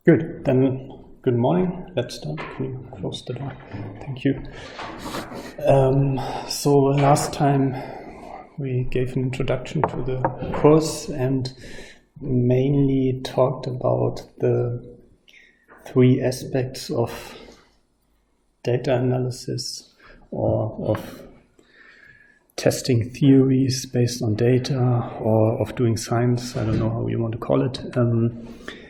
Good. Then, good morning. Let's start. Can you close the door? Thank you. So last time we gave an introduction to the course and mainly talked about the three aspects of data analysis or of testing theories based on data or of doing science, I don't know how you want to call it,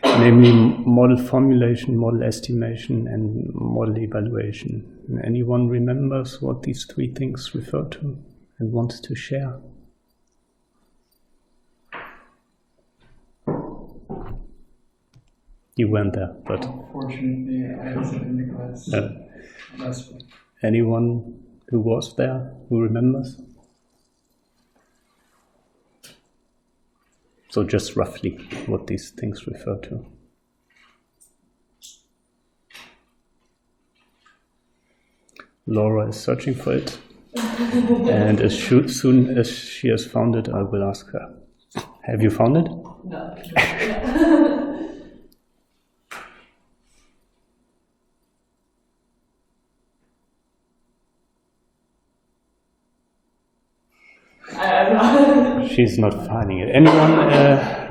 namely model formulation, model estimation, and model evaluation. Anyone remembers what these three things refer to and wants to share? You weren't there, but... Unfortunately, I wasn't in the class last week. Anyone who was there who remembers? So just roughly what these things refer to. Laura is searching for it, and as soon as she has found it, I will ask her. Have you found it? No. She's not finding it. Anyone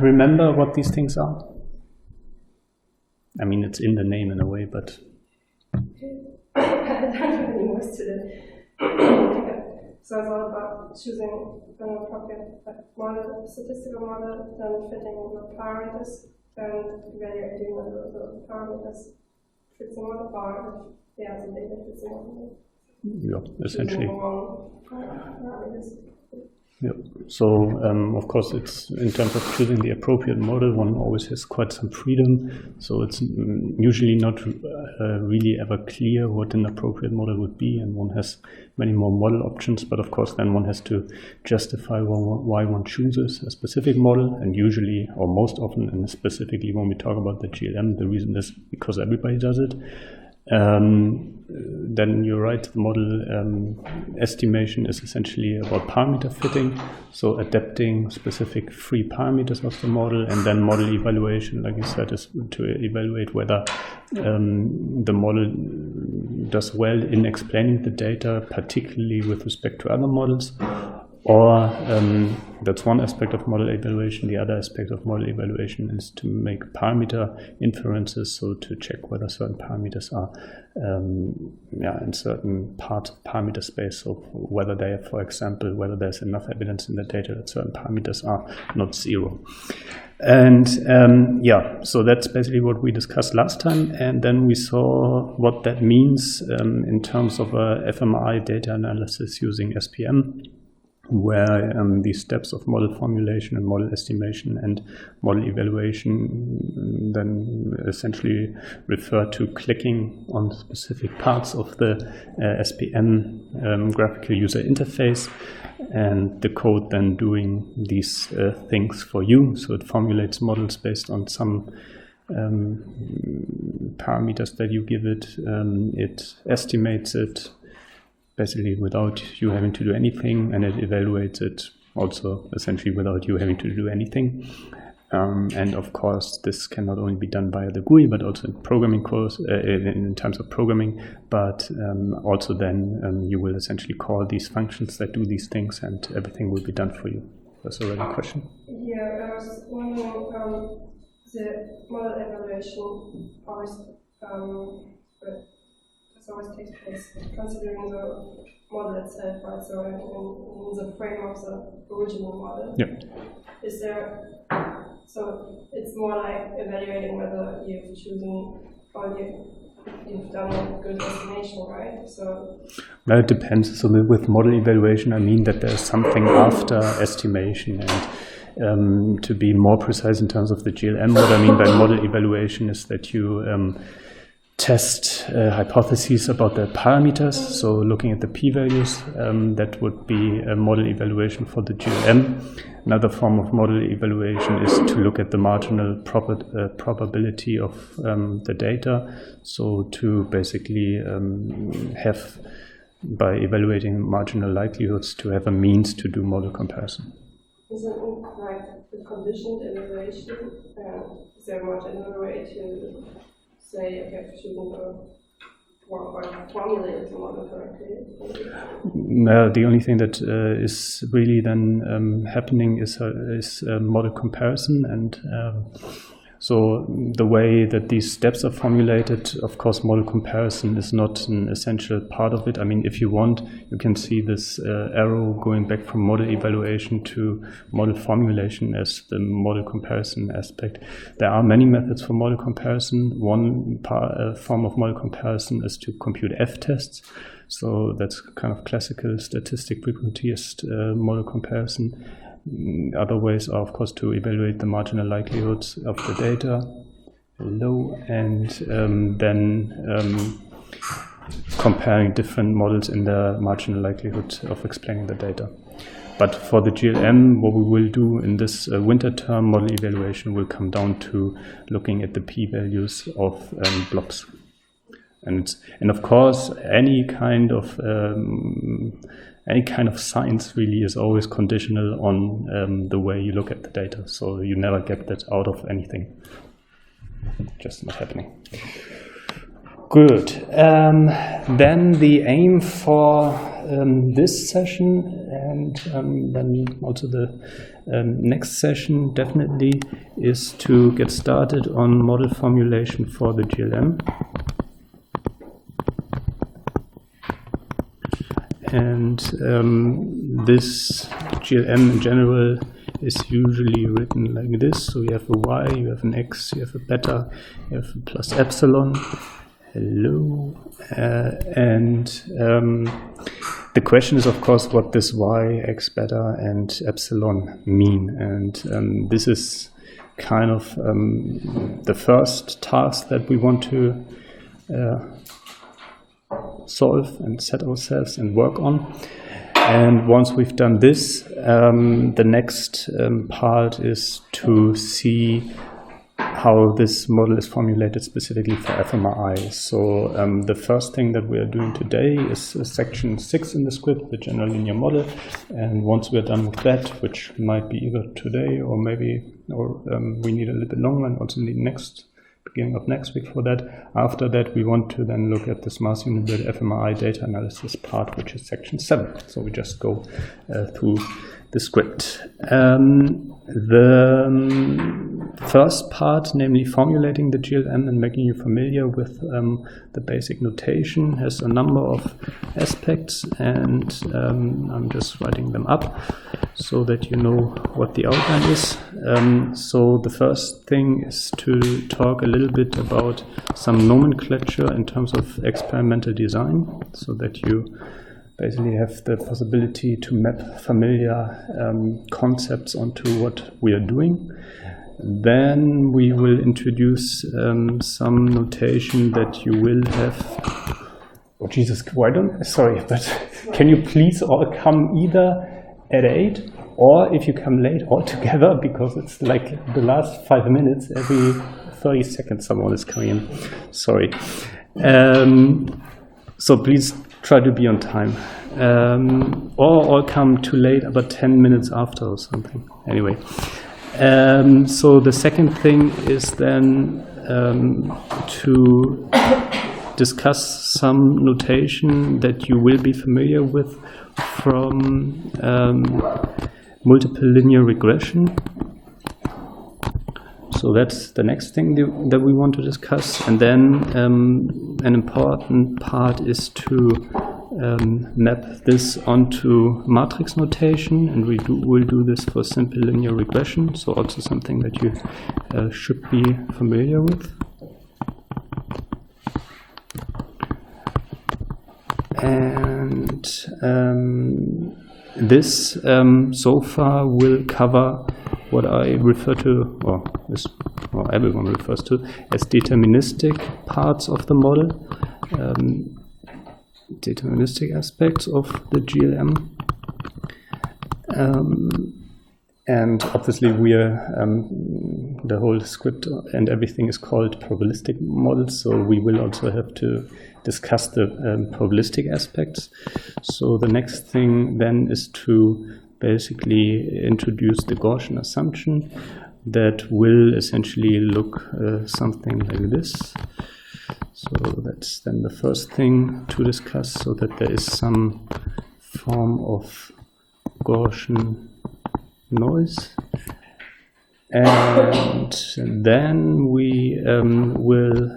remember what these things are? I mean, it's in the name in a way, but... I don't have any more students. So it's all about choosing an appropriate model, statistical model, then fitting the parameters, and evaluating whether the parameters fits the model or the data fits the model. Yeah, essentially. Parameters. Yeah. So, of course, it's in terms of choosing the appropriate model, one always has quite some freedom. So it's usually not really ever clear what an appropriate model would be, and one has many more model options. But of course, then one has to justify why one chooses a specific model, and usually, or most often, and specifically when we talk about the GLM, the reason is because everybody does it. Then you're right, the model estimation is essentially about parameter fitting, so adapting specific free parameters of the model, and then model evaluation, like you said, is to evaluate whether the model does well in explaining the data, particularly with respect to other models. Or that's one aspect of model evaluation. The other aspect of model evaluation is to make parameter inferences, so to check whether certain parameters are in certain parts of parameter space, so whether they have, for example, whether there's enough evidence in the data that certain parameters are not zero. And so that's basically what we discussed last time, and then we saw what that means in terms of a fMRI data analysis using SPM, where these steps of model formulation and model estimation and model evaluation then essentially refer to clicking on specific parts of the SPM graphical user interface, and the code then doing these things for you. So it formulates models based on some parameters that you give it. It estimates it basically without you having to do anything, and it evaluates it also essentially without you having to do anything. And of course, this can not only be done by the GUI, but also in programming course, in terms of programming, but also then you will essentially call these functions that do these things, and everything will be done for you. That's already a question. Yeah, I was wondering, the model evaluation always takes place considering the model itself, right? So in the frame of the original model. Yeah. Is there, so it's more like evaluating whether you've chosen or you've done a good estimation, right? So well, it depends. So with model evaluation, I mean that there's something after estimation, and to be more precise in terms of the GLM, what I mean by model evaluation is that you test hypotheses about the parameters, so looking at the p-values, that would be a model evaluation for the GLM. Another form of model evaluation is to look at the marginal probability of the data, so to basically have, by evaluating marginal likelihoods, to have a means to do model comparison. Isn't like the conditioned evaluation, is there a more general way to say, okay, if students or formulate the model correctly? No, the only thing that is really then happening is model comparison, and so the way that these steps are formulated, of course, model comparison is not an essential part of it. I mean, if you want, you can see this arrow going back from model evaluation to model formulation as the model comparison aspect. There are many methods for model comparison. One form of model comparison is to compute f-tests. So that's kind of classical statistic frequentist model comparison. Other ways are, of course, to evaluate the marginal likelihoods of the data below, and then comparing different models in the marginal likelihood of explaining the data. But for the GLM, what we will do in this winter term model evaluation will come down to looking at the p-values of blobs. And of course, any kind of science really is always conditional on the way you look at the data. So you never get that out of anything. Just not happening. Good. Then the aim for this session and then also the next session definitely is to get started on model formulation for the GLM. And this GLM in general is usually written like this. So you have a y, you have an x, you have a beta, you have a plus epsilon. Hello. And the question is, of course, what this y, x, beta, and epsilon mean. And this is kind of the first task that we want to solve and set ourselves and work on. And once we've done this, the next part is to see how this model is formulated specifically for fMRI. So the first thing that we are doing today is section 6 in the script, the general linear model. And once we're done with that, which might be either today or maybe we need a little bit longer and also need beginning of next week for that. After that, we want to then look at this mass unit fMRI data analysis part, which is section 7. So we just go through the script. The first part, namely formulating the GLM and making you familiar with the basic notation, has a number of aspects, and I'm just writing them up so that you know what the outline is. So the first thing is to talk a little bit about some nomenclature in terms of experimental design, so that you basically have the possibility to map familiar concepts onto what we are doing. Then we will introduce some notation that you will have. Oh Jesus, sorry, but can you please all come either at 8 or if you come late all together, because it's like the last 5 minutes, every 30 seconds someone is coming in. Sorry. So please try to be on time. Or come too late, about 10 minutes after or something. Anyway. So the second thing is then to discuss some notation that you will be familiar with from multiple linear regression. So that's the next thing that we want to discuss. And then an important part is to map this onto matrix notation, and we'll do this for simple linear regression, so also something that you should be familiar with. And this so far will cover what I refer to, or everyone refers to, as deterministic parts of the model. Deterministic aspects of the GLM, and obviously we are the whole script and everything is called probabilistic models, so we will also have to discuss the probabilistic aspects. So the next thing then is to basically introduce the Gaussian assumption that will essentially look something like this. So that's then the first thing to discuss, so that there is some form of Gaussian noise. And then we will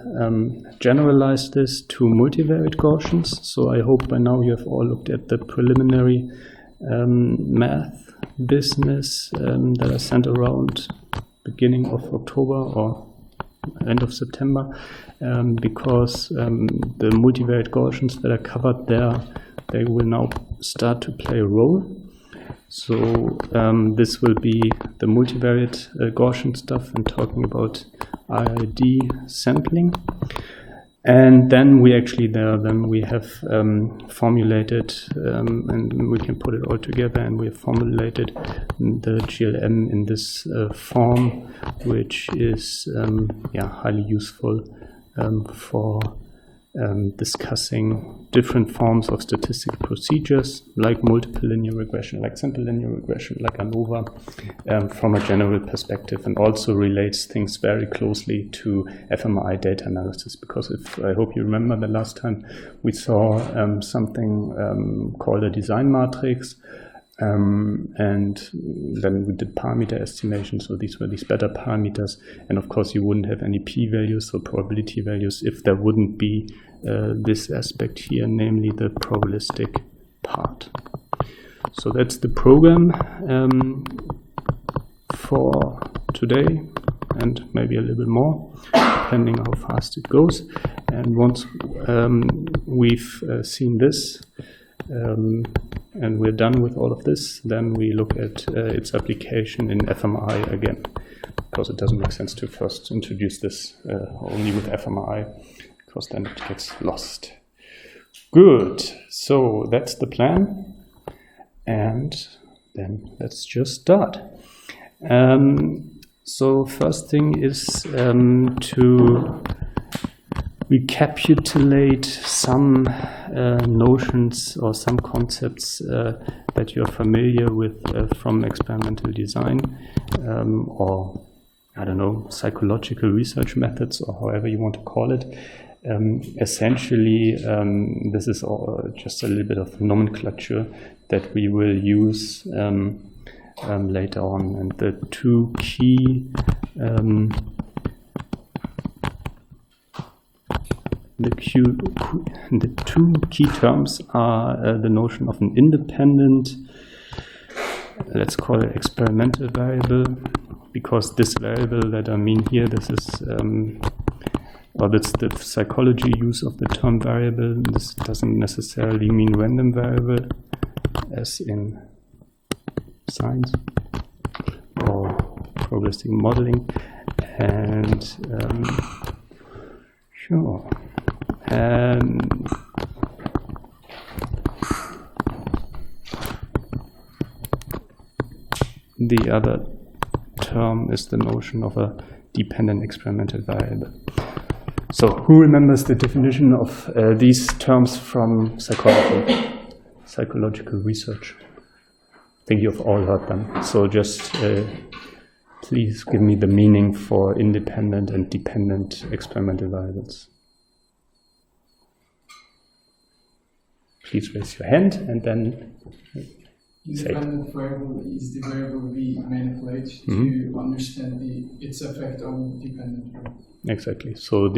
generalize this to multivariate Gaussians. So I hope by now you have all looked at the preliminary math business that I sent around beginning of October or end of September, because the multivariate Gaussians that are covered there, they will now start to play a role. So this will be the multivariate Gaussian stuff and talking about IID sampling. And then we actually we have formulated, and we can put it all together, and we have formulated the GLM in this form, which is highly useful for discussing different forms of statistical procedures, like multiple linear regression, like simple linear regression, like ANOVA, from a general perspective, and also relates things very closely to fMRI data analysis. Because I hope you remember the last time we saw something called a design matrix, and then we did parameter estimation. So these were these beta parameters, and of course you wouldn't have any p-values or probability values if there wouldn't be this aspect here, namely the probabilistic part. So that's the program for today, and maybe a little bit more, depending how fast it goes. And once we've seen this, and we're done with all of this, then we look at its application in fMRI again, because it doesn't make sense to first introduce this only with fMRI, because then it gets lost. Good, so that's the plan, and then let's just start. So first thing is to recapitulate some notions or some concepts that you're familiar with from experimental design, or I don't know, psychological research methods, or however you want to call it. Essentially, this is all just a little bit of nomenclature that we will use later on, and the two key the two key terms are the notion of an independent, let's call it experimental variable, because this variable that I mean here, this is, well, that's the psychology use of the term variable. This doesn't necessarily mean random variable, as in science or probabilistic modeling. And sure. The other term is the notion of a dependent experimental variable. So who remembers the definition of these terms from psychology, psychological research? I think you've all heard them. So just please give me the meaning for independent and dependent experimental variables. Please raise your hand and then say it. Independent variable is the variable we manipulate to understand its effect on dependent variable. Exactly. So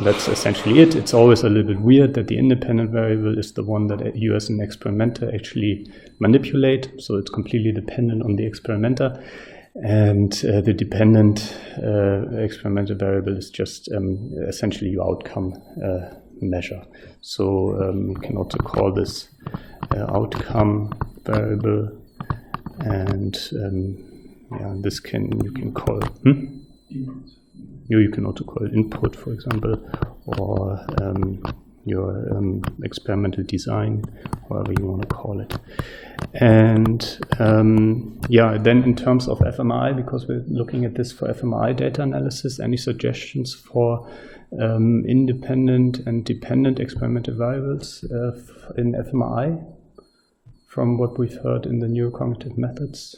that's essentially it. It's always a little bit weird that the independent variable is the one that you as an experimenter actually manipulate. So it's completely dependent on the experimenter. And the dependent experimental variable is just essentially your outcome measure. So you can also call this outcome variable, and this you can call you can also call it input, for example, or your experimental design, however you want to call it. And then in terms of fMRI, because we're looking at this for fMRI data analysis, any suggestions for independent and dependent experimental variables in fMRI from what we've heard in the neurocognitive methods?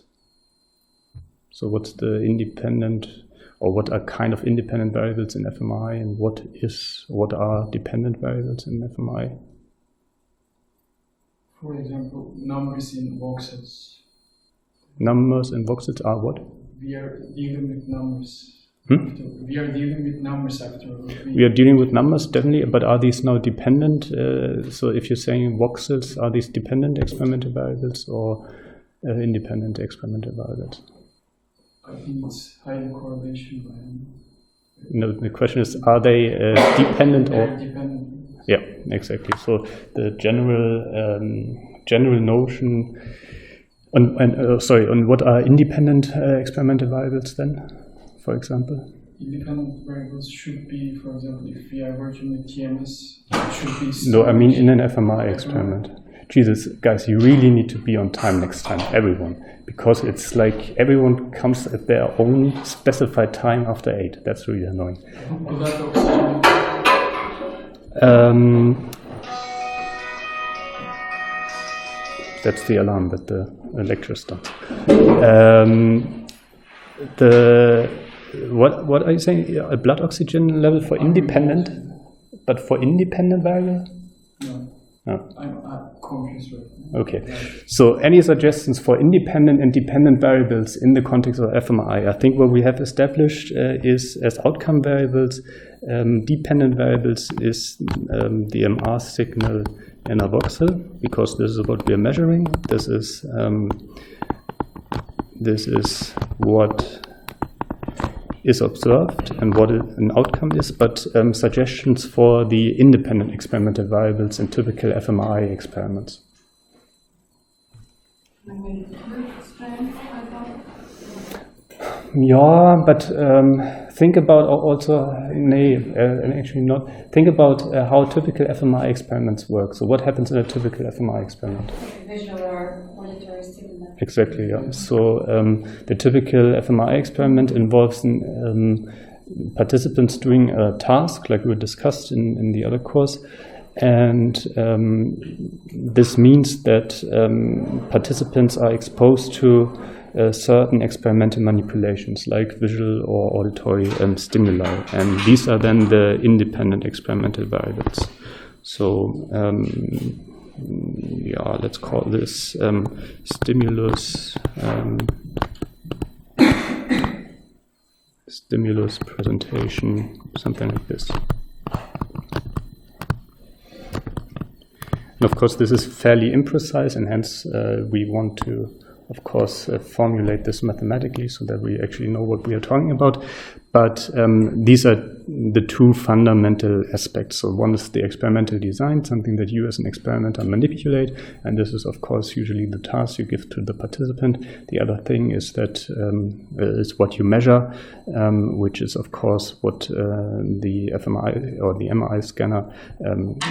So what's the independent, or what are kind of independent variables in fMRI, and what are dependent variables in fMRI? For example, numbers in voxels. Numbers in voxels are what? We are dealing with numbers. We are dealing with numbers after all. We are dealing with numbers, definitely, but are these now dependent? So if you're saying voxels, are these dependent experimental variables or independent experimental variables? I think it's highly correlation. No, the question is, are they dependent or? Dependent. Yeah, exactly. So the general notion on what are independent experimental variables then, for example? Independent variables should be, for example, if we are working with TMS, it should be... No, I mean in an fMRI experiment. Jesus, guys, you really need to be on time next time, everyone. Because it's like everyone comes at their own specified time after 8. That's really annoying. That's the alarm that the lecture starts. What are you saying? A blood oxygen level for independent, but for independent variable? No. No. I'm confused right now. Okay. So any suggestions for independent and dependent variables in the context of fMRI? I think what we have established is as outcome variables, dependent variables is the MR signal in a voxel, because this is what we are measuring. This is what is observed and what an outcome is, but suggestions for the independent experimental variables in typical fMRI experiments. Yeah, but think about also, actually not. Think about how typical fMRI experiments work. So what happens in a typical fMRI experiment? Visual or auditory stimuli. Exactly, yeah. So the typical fMRI experiment involves participants doing a task, like we discussed in the other course. And this means that participants are exposed to certain experimental manipulations like visual or auditory stimuli, and these are then the independent experimental variables. So yeah, let's call this stimulus presentation, something like this. And of course, this is fairly imprecise, and hence we want to, of course, formulate this mathematically so that we actually know what we are talking about. But these are the two fundamental aspects. So one is the experimental design, something that you as an experimenter manipulate, and this is, of course, usually the task you give to the participant. The other thing is that is what you measure, which is, of course, what the fMRI or the MRI scanner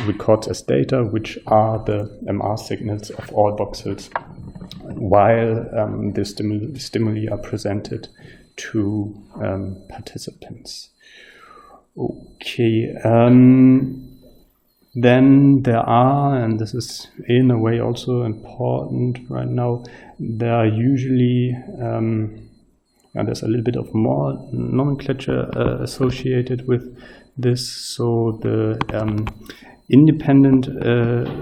records as data, which are the MR signals of all voxels, while the stimuli are presented to participants. Okay, then there are, and this is in a way also important right now, there are usually, there's a little bit of more nomenclature associated with this. So the independent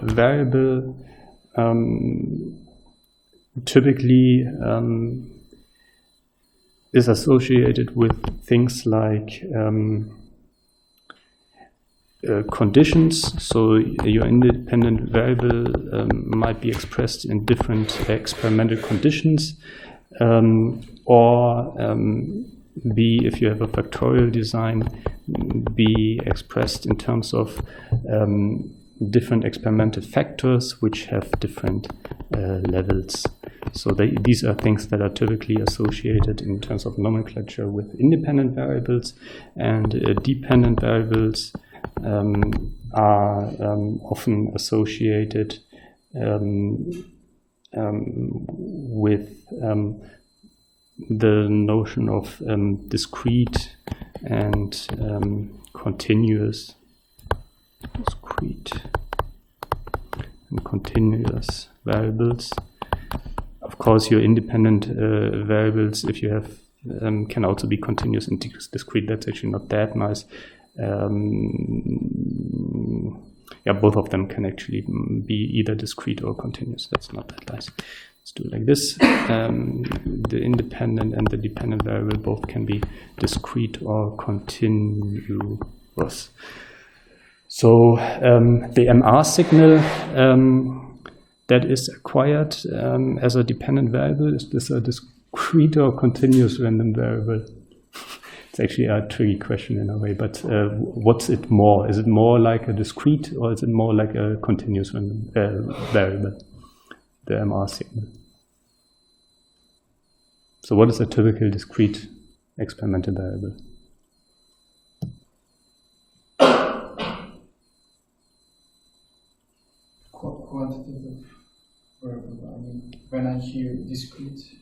variable typically is associated with things like conditions. So your independent variable might be expressed in different experimental conditions, or be, if you have a factorial design, be expressed in terms of different experimental factors which have different levels. So these are things that are typically associated in terms of nomenclature with independent variables, and dependent variables are often associated with the notion of discrete and continuous variables. Of course, your independent variables, if you have, can also be continuous and discrete. That's actually not that nice. Yeah, both of them can actually be either discrete or continuous. That's not that nice. Let's do it like this. The independent and the dependent variable both can be discrete or continuous. So the MR signal that is acquired as a dependent variable, is this a discrete or continuous random variable? It's actually a tricky question in a way, but what's it more? Is it more like a discrete or is it more like a continuous random variable, the MR signal? So what is a typical discrete experimental variable? Quantitative variable. I mean, when I hear discrete.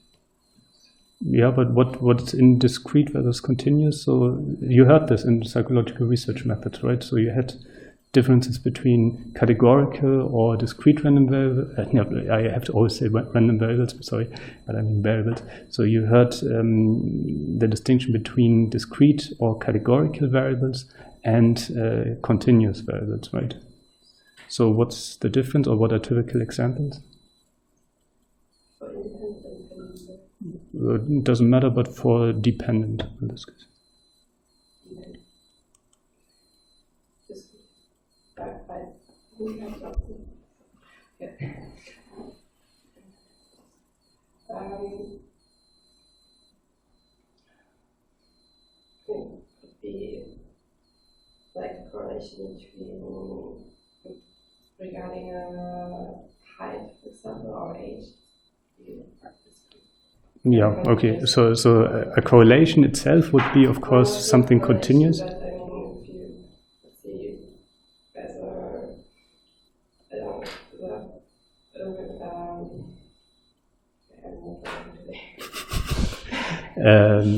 Yeah, but what's in discrete versus continuous? So you heard this in psychological research methods, right? So you had differences between categorical or discrete random variables. No, I have to always say random variables, sorry, but I mean variables. So you heard the distinction between discrete or categorical variables and continuous variables, right? So what's the difference, or what are typical examples? It doesn't matter, but for dependent in this case. Could be like a correlation between regarding height, for example, or age. Yeah, okay. So a correlation itself would be, of course, something continuous. But, I mean, if you see as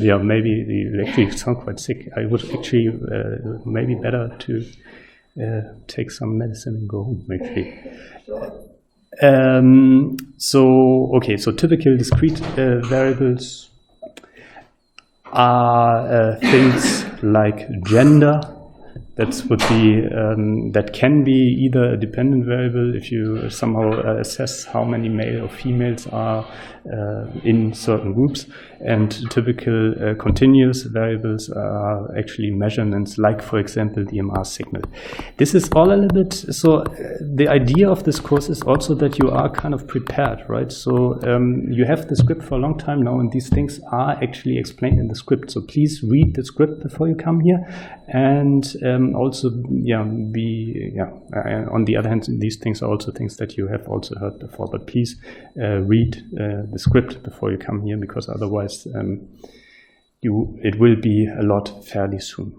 yeah, maybe you actually sound quite sick. I would actually maybe better to take some medicine and go home, actually. So typical discrete variables are things like gender. That can be either a dependent variable if you somehow assess how many male or females are in certain groups, and typical continuous variables are actually measurements like, for example, the MR signal. This is all a little bit, so the idea of this course is also that you are kind of prepared, right? So you have the script for a long time now, and these things are actually explained in the script. So please read the script before you come here, and also, on the other hand, these things are also things that you have also heard before, but please read the script before you come here, because otherwise it will be a lot fairly soon.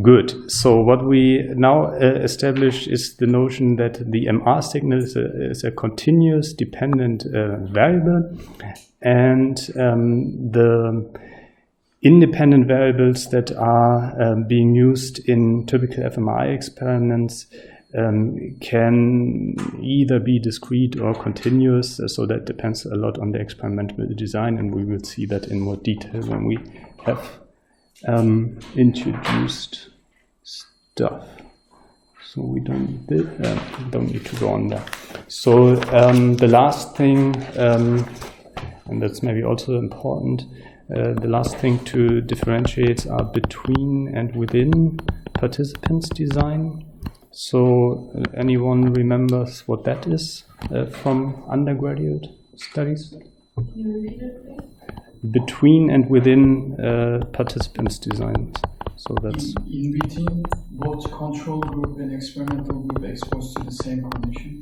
Good. So what we now established is the notion that the MR signal is a continuous dependent variable, and the independent variables that are being used in typical fMRI experiments can either be discrete or continuous, so that depends a lot on the experimental design, and we will see that in more detail when we have introduced stuff. So we don't need to go on there. So the last thing, and that's maybe also important, the last thing to differentiate are between and within participants design. So anyone remembers what that is from undergraduate studies? Between and within participants designs. So that's in between both control group and experimental group exposed to the same condition.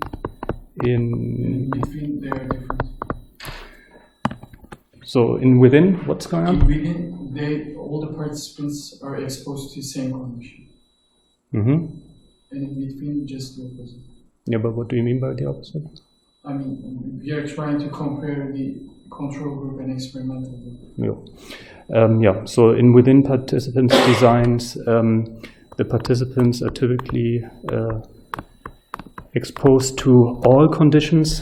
In between they are different. So within, what's going on? Within, all the participants are exposed to the same condition. Mm-hmm. And in between, just the opposite. Yeah, but what do you mean by the opposite? I mean, we are trying to compare the control group and experimental group. Yeah. So within participants designs, the participants are typically exposed to all conditions.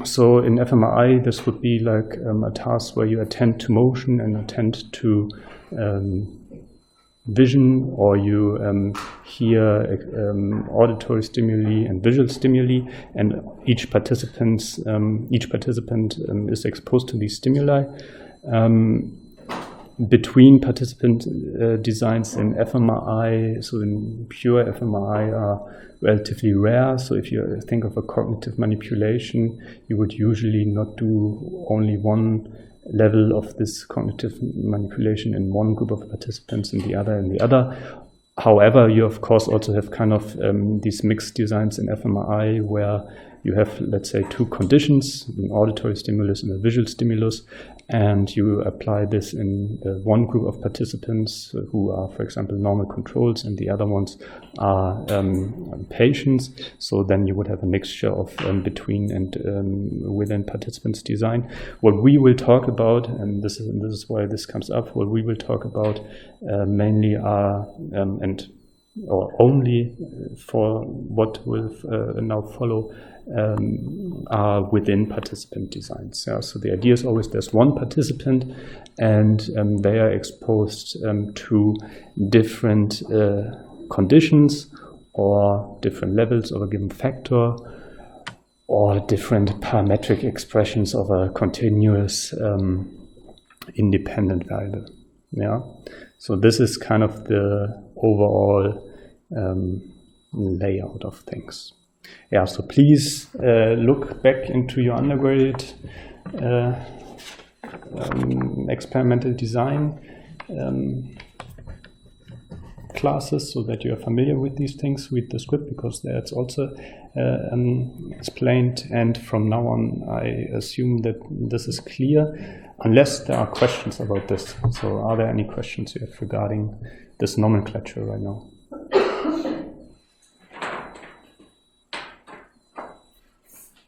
So in fMRI, this would be like a task where you attend to motion and attend to vision, or you hear auditory stimuli and visual stimuli, and each participant is exposed to these stimuli. Between participant designs in fMRI, so in pure fMRI, are relatively rare. So if you think of a cognitive manipulation, you would usually not do only one level of this cognitive manipulation in one group of participants and the other in the other. However, you of course also have kind of these mixed designs in fMRI where you have, let's say, two conditions, an auditory stimulus and a visual stimulus, and you apply this in one group of participants who are, for example, normal controls, and the other ones are patients. So then you would have a mixture of between and within participants design. What we will talk about, and this is why this comes up, what we will talk about mainly are or only for what will now follow are within participant designs. Yeah, so the idea is always there's one participant, and they are exposed to different conditions or different levels of a given factor or different parametric expressions of a continuous independent variable. Yeah, so this is kind of the overall layout of things. Yeah, so please look back into your undergraduate experimental design classes so that you are familiar with these things. Read the script because that's also explained, and from now on I assume that this is clear, unless there are questions about this. So are there any questions you have regarding this nomenclature right now?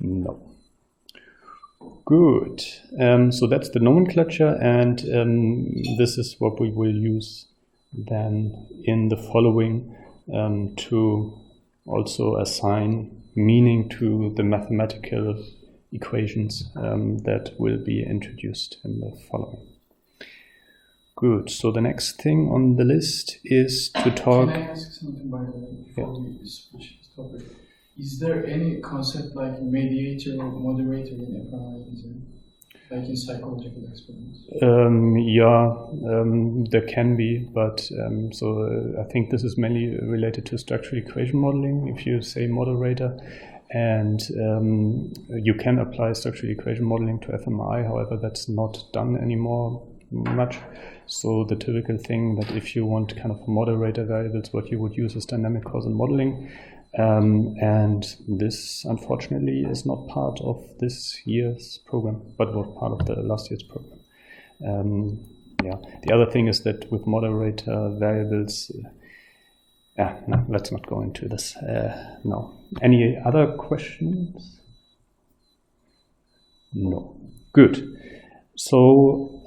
No. Good. So that's the nomenclature, and this is what we will use then in the following to also assign meaning to the mathematical equations that will be introduced in the following. Good. So the next thing on the list is to talk. Can I ask something by the way before we switch this topic? Is there any concept like mediator or moderator in fMRI design, like in psychological experiments? There can be, but so I think this is mainly related to structural equation modeling. If you say moderator, and you can apply structural equation modeling to fMRI, however, that's not done anymore much. So the typical thing that if you want kind of moderator variables, what you would use is dynamic causal modeling. And this, unfortunately, is not part of this year's program, but was part of the last year's program. Yeah. The other thing is that with moderator variables, no, let's not go into this now. Any other questions? No. Good. So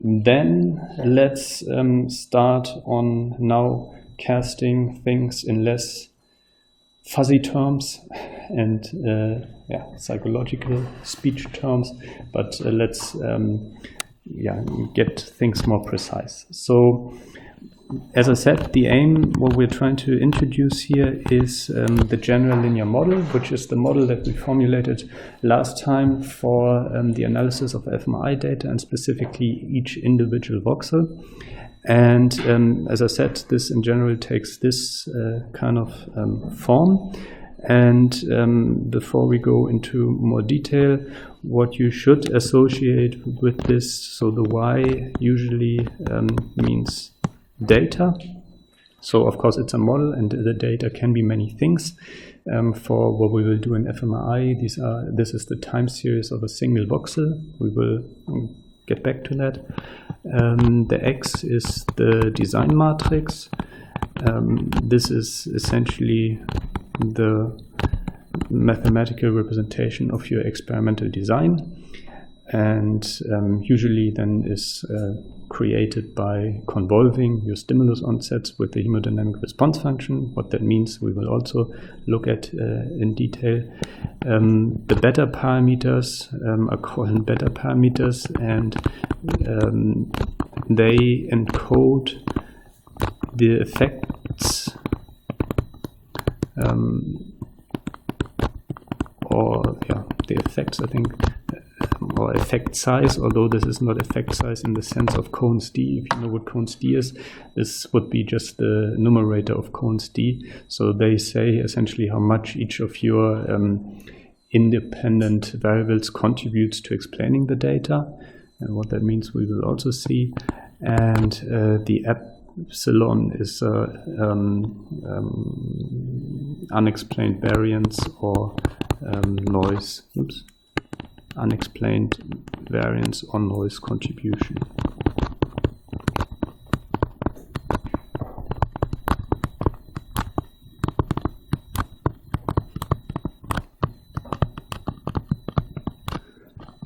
then let's start on now casting things in less fuzzy terms and psychological speech terms, but let's get things more precise. So as I said, the aim, what we're trying to introduce here is the general linear model, which is the model that we formulated last time for the analysis of fMRI data, and specifically each individual voxel. And as I said, this in general takes this kind of form. And before we go into more detail, what you should associate with this, so the Y usually means data. So of course it's a model, and the data can be many things. For what we will do in fMRI, this is the time series of a single voxel. We will get back to that. The X is the design matrix. This is essentially the mathematical representation of your experimental design. and usually then is created by convolving your stimulus onsets with the hemodynamic response function. What that means we will also look at in detail. The beta parameters are called beta parameters, and they encode the effects the effects, I think, or effect size, although this is not effect size in the sense of Cohen's d. If you know what Cohen's d is, this would be just the numerator of Cohen's d. So they say essentially how much each of your independent variables contributes to explaining the data, and what that means we will also see. And the epsilon is unexplained variance or noise. Oops. Unexplained variance or noise contribution.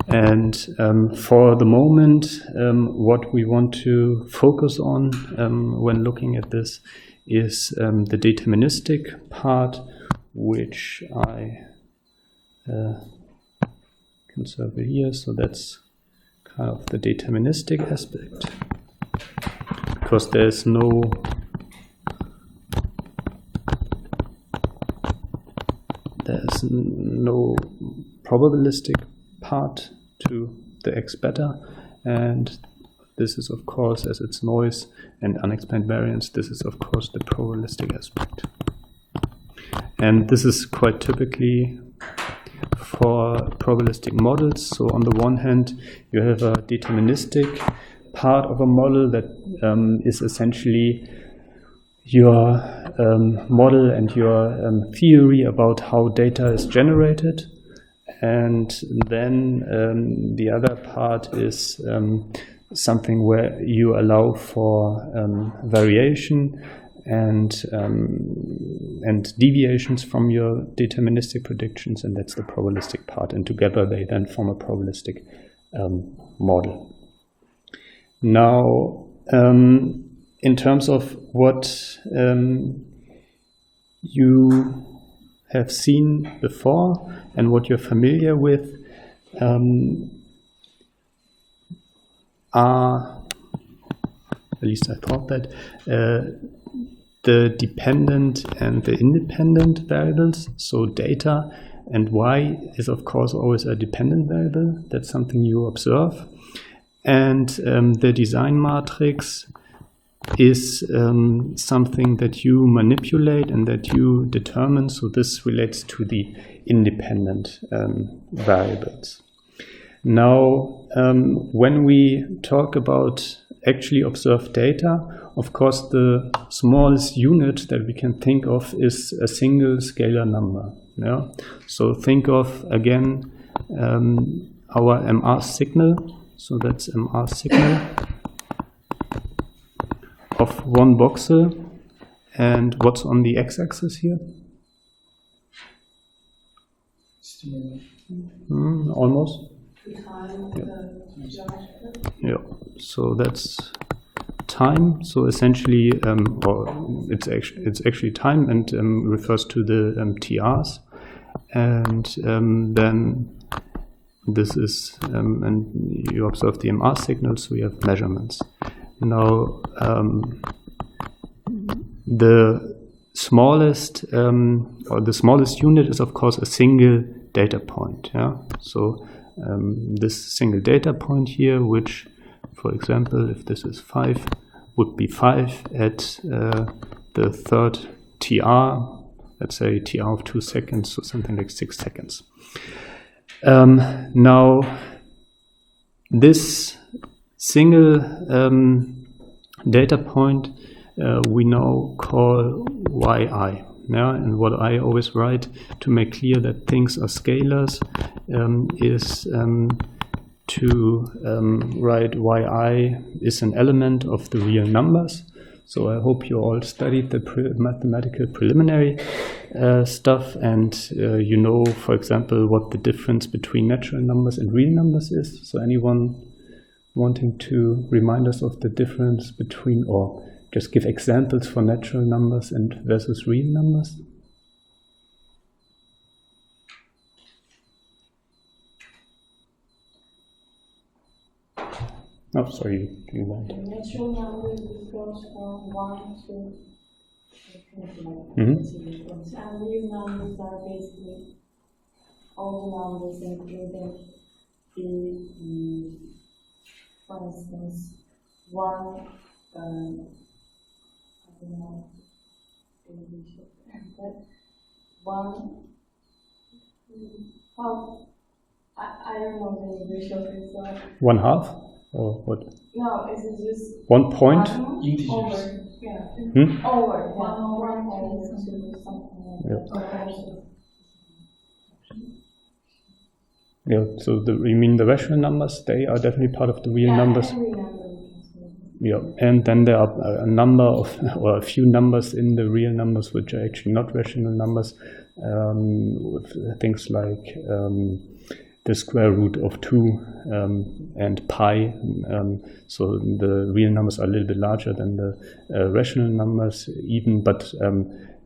And for the moment, what we want to focus on when looking at this is the deterministic part, which I can circle here. So that's kind of the deterministic aspect, because there's no probabilistic part to the x beta, and this is of course, as it's noise and unexplained variance, this is of course the probabilistic aspect. And this is quite typically for probabilistic models. So on the one hand, you have a deterministic part of a model that is essentially your model and your theory about how data is generated. And then the other part is something where you allow for variation and deviations from your deterministic predictions, and that's the probabilistic part. And together they then form a probabilistic model. Now, in terms of what you have seen before and what you're familiar with, are, at least I thought that, the dependent and the independent variables. So data and y is of course always a dependent variable. That's something you observe. And the design matrix is something that you manipulate and that you determine. So this relates to the independent variables. Now, when we talk about actually observed data, of course, the smallest unit that we can think of is a single scalar number. Yeah? So think of, again, our MR signal. So that's MR signal of one voxel. And what's on the x-axis here? Almost. Yeah. So that's time. So essentially, or it's actually time, and refers to the TRs. And then this is, and you observe the MR signal, so you have measurements. Now, the smallest or the smallest unit is of course a single data point. Yeah. So this single data point here, which, for example, if this is 5, would be 5 at the third TR, let's say TR of 2 seconds, so something like 6 seconds. Now, this single data point we now call yi. Yeah? And what I always write to make clear that things are scalars is to write yi is an element of the real numbers. So I hope you all studied the mathematical preliminary stuff, and you know, for example, what the difference between natural numbers and real numbers is. So anyone wanting to remind us of the difference between, or just give examples for natural numbers and versus real numbers? Oh, sorry, you want. The natural numbers goes from 1 to Mm-hmm. and real numbers are basically all the numbers including the for instance, 1 I don't know but 1 half I don't know the English of it, so 1/2 or what? no, is it just 1 point? Integers. over? Yeah. Hmm? Over. One point to something like that. Yeah, so you mean the rational numbers? They are definitely part of the real numbers. Every number. Yeah, and then there are a number of, or a few numbers in the real numbers which are actually not rational numbers. With things like the square root of 2 and pi. So the real numbers are a little bit larger than the rational numbers even, but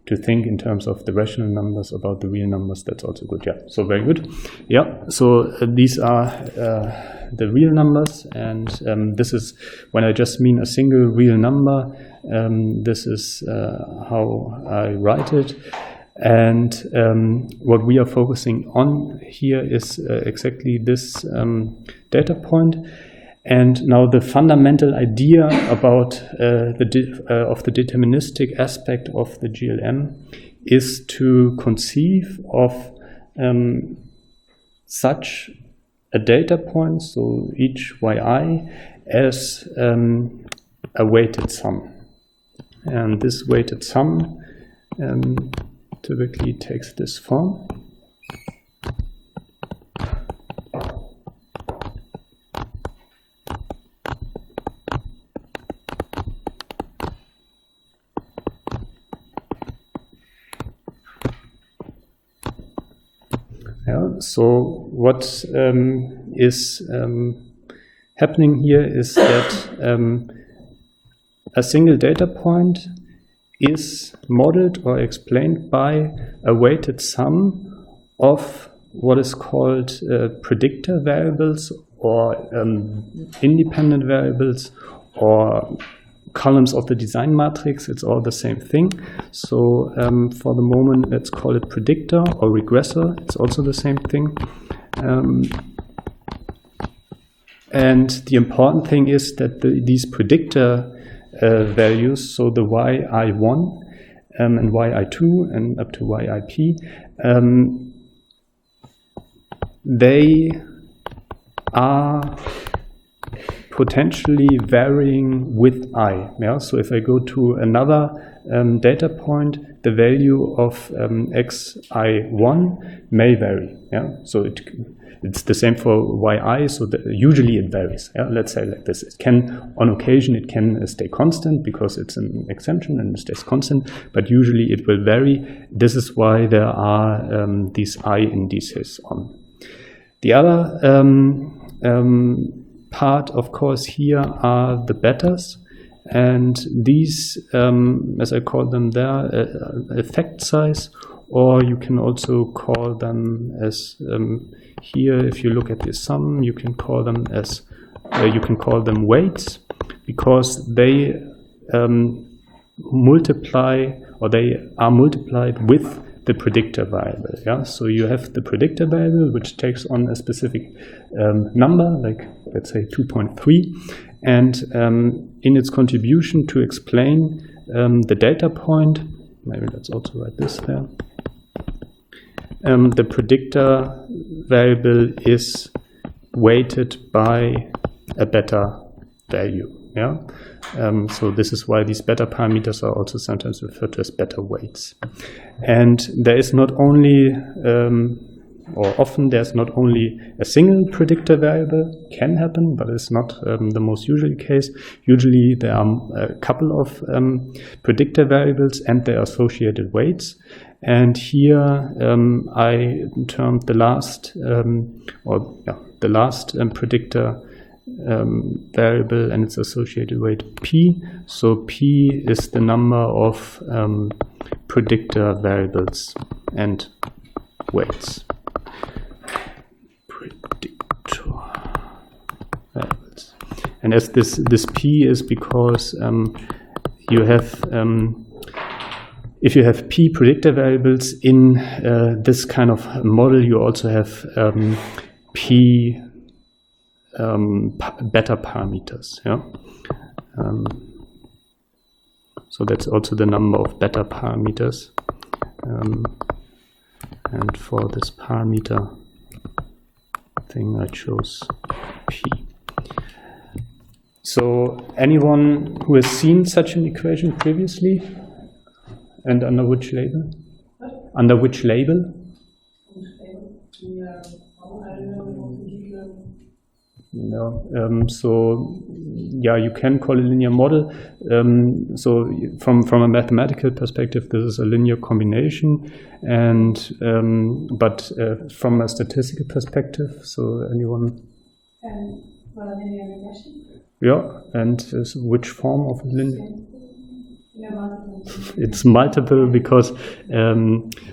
to think in terms of the rational numbers about the real numbers, that's also good. Yeah, so very good. Yeah, so these are the real numbers, and this is when I just mean a single real number. This is how I write it. And what we are focusing on here is exactly this data point. And now the fundamental idea about the deterministic aspect of the GLM is to conceive of such a data point, so each yi, as a weighted sum. And this weighted sum typically takes this form. Yeah, so what is happening here is that a single data point is modeled or explained by a weighted sum of what is called predictor variables or independent variables or columns of the design matrix. It's all the same thing. So for the moment, let's call it predictor or regressor. It's also the same thing. And the important thing is that these predictor values, so the yi1 and yi2 and up to yip, they are potentially varying with I. Yeah? So if I go to another data point, the value of xi1 may vary. Yeah? So it's the same for yi, so usually it varies. Yeah? Let's say like this. It can, on occasion, it can stay constant because it's an exemption and it stays constant, but usually it will vary. This is why there are these I indices on. The other part, of course, here are the betas, and these, as I call them there, effect size, or you can also call them as here, if you look at the sum, you can call them as weights, because they multiply, or they are multiplied with the predictor variable. Yeah, so you have the predictor variable, which takes on a specific number, like let's say 2.3, and in its contribution to explain the data point, maybe let's also write this there. The predictor variable is weighted by a beta value. Yeah, so this is why these beta parameters are also sometimes referred to as beta weights. And there is not only or often there's not only a single predictor variable, can happen, but it's not the most usual case. Usually there are a couple of predictor variables and their associated weights. And here I termed the last predictor variable and its associated weight p. So p is the number of predictor variables and weights. Predictor variables. And as this p is because you have if you have p predictor variables in this kind of model, you also have p beta parameters. Yeah. So that's also the number of beta parameters. And for this parameter thing, I chose p. So anyone who has seen such an equation previously? And under which label? Under which label? No. So yeah, you can call it a linear model. So from a mathematical perspective, this is a linear combination, and but from a statistical perspective, so anyone? Well, linear regression. Yeah, and which form of linear? It's multiple because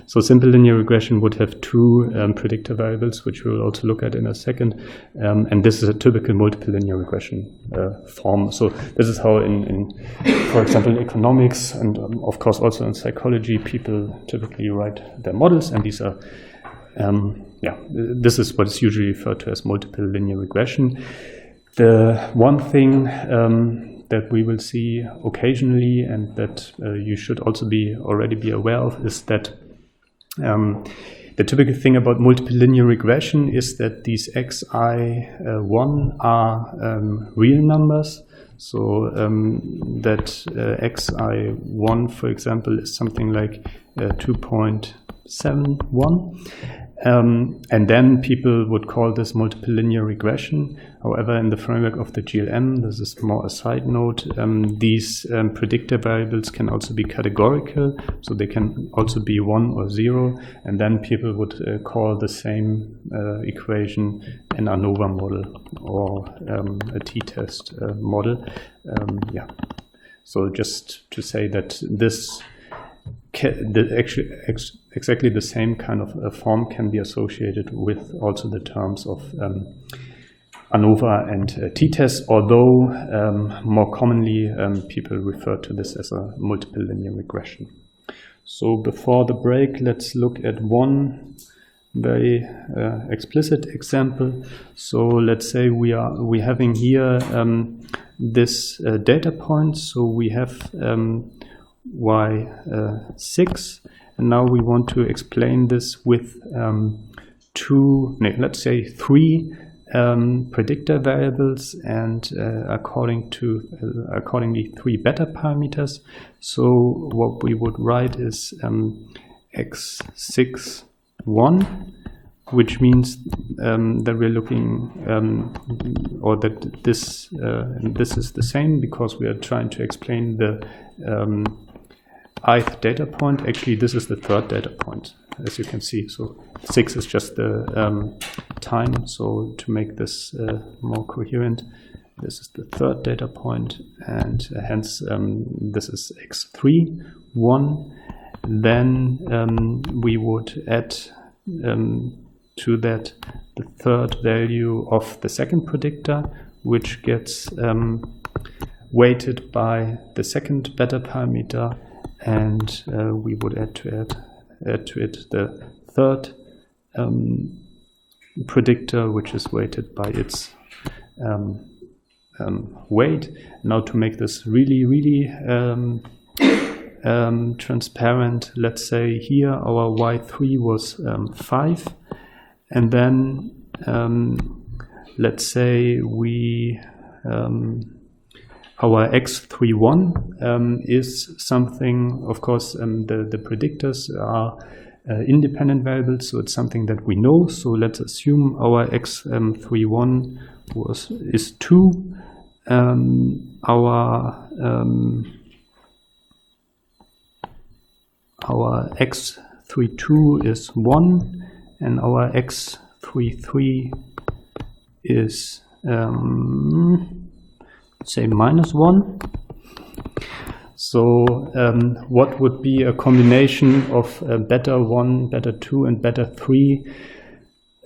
so simple linear regression would have two predictor variables, which we will also look at in a second, and this is a typical multiple linear regression form. So this is how in for example, in economics and of course also in psychology, people typically write their models, and these are this is what is usually referred to as multiple linear regression. The one thing that we will see occasionally, and that you should also already be aware of, is that the typical thing about multiple linear regression is that these xi1 are real numbers. So that xi1, for example, is something like 2.71. And then people would call this multiple linear regression. However, in the framework of the GLM, this is more a side note, these predictor variables can also be categorical, so they can also be 1 or 0, and then people would call the same equation an ANOVA model or a t-test model. So just to say that this exactly the same kind of form can be associated with also the terms of ANOVA and t-test, although more commonly people refer to this as a multiple linear regression. So before the break, let's look at one very explicit example. So let's say we're having here this data point. So we have y6, and now we want to explain this with let's say three predictor variables and accordingly three beta parameters. So what we would write is x61, which means that we're looking or that this is the same because we are trying to explain the ith data point. Actually, this is the third data point, as you can see. So 6 is just the time. So to make this more coherent, this is the third data point, and hence this is x3, 1. Then we would add to that the third value of the second predictor, which gets weighted by the second beta parameter, and we would add to it the third predictor, which is weighted by its weight. Now to make this really transparent, let's say here our y3 was 5, and then let's say we our x31 is something, of course, the predictors are independent variables, so it's something that we know. So let's assume our x31 is 2. Our x32 is 1, and our x33 is say -1. So what would be a combination of beta 1, beta 2, and beta 3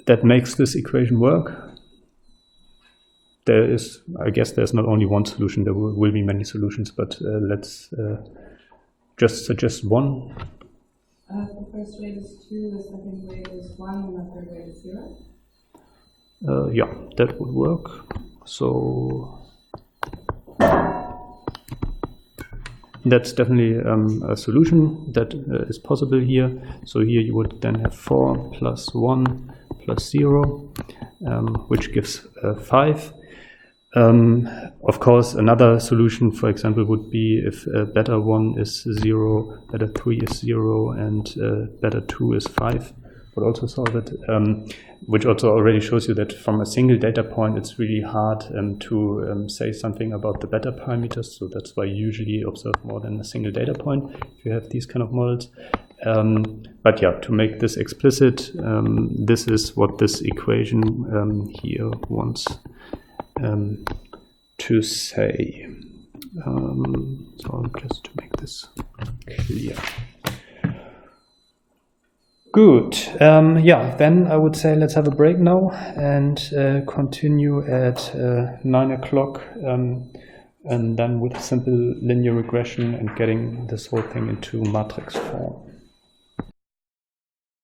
that makes this equation work? I guess there's not only one solution, there will be many solutions, but let's just suggest one. The first rate is 2, the second rate is 1, and the third rate is 0? Yeah, that would work. So that's definitely a solution that is possible here. So here you would then have 4 plus 1 plus 0, which gives 5. Of course, another solution, for example, would be if beta 1 is 0, beta 3 is 0, and beta 2 is 5, would also solve it, which also already shows you that from a single data point, it's really hard to say something about the beta parameters. So that's why you usually observe more than a single data point if you have these kind of models. But yeah, to make this explicit, this is what this equation here wants to say. So just to make this clear. Good. Yeah, then I would say let's have a break now and continue at 9 o'clock, and then with simple linear regression and getting this whole thing into matrix form.